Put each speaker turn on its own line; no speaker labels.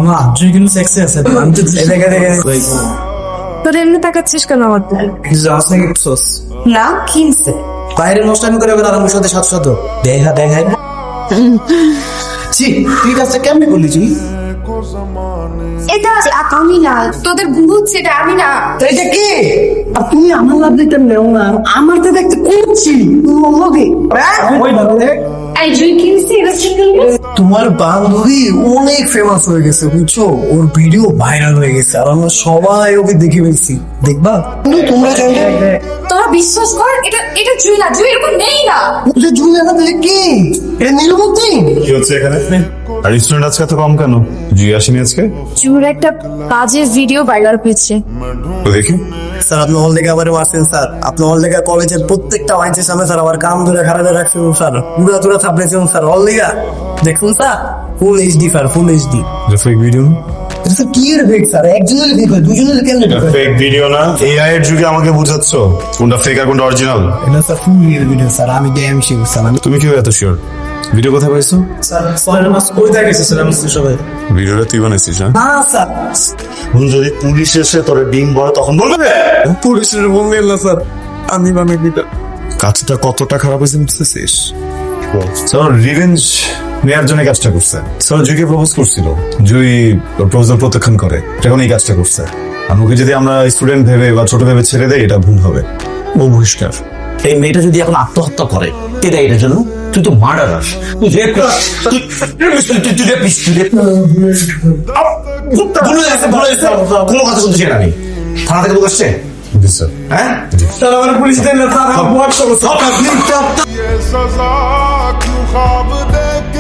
মামা তুই কিন্তু সেক্সি আছে আমি তো দেখে দেখে
তোর এমনি তাকাচ্ছিস কেন আমার দিকে?
কিছু আস নাকি সস
না কিনছে
বাইরে নষ্টামি করে বেলা আমার সাথে 700 দেখা দেখাই ছি তুই কাজটা কেমনে করলি তুই
এটা আমি না, তোদের বুঝছে এটা আমি না।
এটা কি আর তুমি আমার লাভ দিতে নেও না আমার তো দেখতে করছি লগে ওই ভাবে দেখ
এই জুই কিনছে এটা সিঙ্গেল।
তোমার বান্ধবী অনেক ফেমাস হয়ে গেছে বুঝছো ওর ভিডিও ভাইরাল হয়ে গেছে আর আমরা সবাই ওকে দেখে ফেলছি দেখবা কিন্তু তোমরা জানলে
তোরা বিশ্বাস কর এটা এটা জুই না, জুই এরকম নেই না।
যে জুলিয়া দেখে কি এটা নীলমতি
কি হচ্ছে এখানে? আর স্টুডেন্ট আজকে এত কম কেন? জি আসেনি আজকে?
জুইর একটা কাজের ভিডিও ভাইরাল হয়েছে।
তো দেখি।
স্যার আপনি হল থেকে আবার মারছেন স্যার আপনি হল থেকে কলেজের প্রত্যেকটা মাইন্সের সামনে স্যার আবার কাম ধরে খারাপ রাখছেন স্যার পুরা তুরা থাপড়েছেন স্যার হল থেকে দেখুন sir full HD sir full HD
fake video?
এটা স্যার কি এর ফেক স্যার একজনের ফেক হয় দুজনের কেমনে ফেক হয়
ফেক ভিডিও না, এআই এর যুগে আমাকে বুঝাচ্ছ কোনটা ফেক আর কোনটা অরিজিনাল?
এটা স্যার ফুল ভিডিও স্যার আমি ড্যাম শিওর স্যার আমি
তুমি কি এত শিওর? ভিডিও কোথায় পাইছো?
স্যার সয়ের মাস কোথায় গেছে স্যার আমি সবাই
ভিডিওটা তুই বানাইছিস? হ্যাঁ,
না স্যার
যদি পুলিশ এসে তোরে ডিম বলে তখন বলবে
পুলিশের বললেন না স্যার আমি বানাই দিটা
কাজটা কতটা খারাপ হয়েছে বুঝতেছিস? স্যার রিভেঞ্জ নেয়ার জন্য কাজটা করছে। স্যার জুইকে প্রপোজ করছিল, জুই প্রপোজাল প্রত্যাখ্যান করে, এখন এই কাজটা করছে। আর ওকে যদি আমরা স্টুডেন্ট ভেবে বা ছোট ভেবে ছেড়ে দেই এটা ভুল হবে, ও বহিষ্কার।
এই মেয়েটা যদি এখন আত্মহত্যা করে এটা এটার জন্য তুই তো মার্ডারাস, তুই রেপ কোনো কথা শুনতে চাই না। আমি থানা থেকে লোক আসছে,
জি স্যার।
হ্যাঁ
স্যার আমার পুলিশ দেন না স্যার আমার বট করো
ये सजा क्यों ख्वाब देख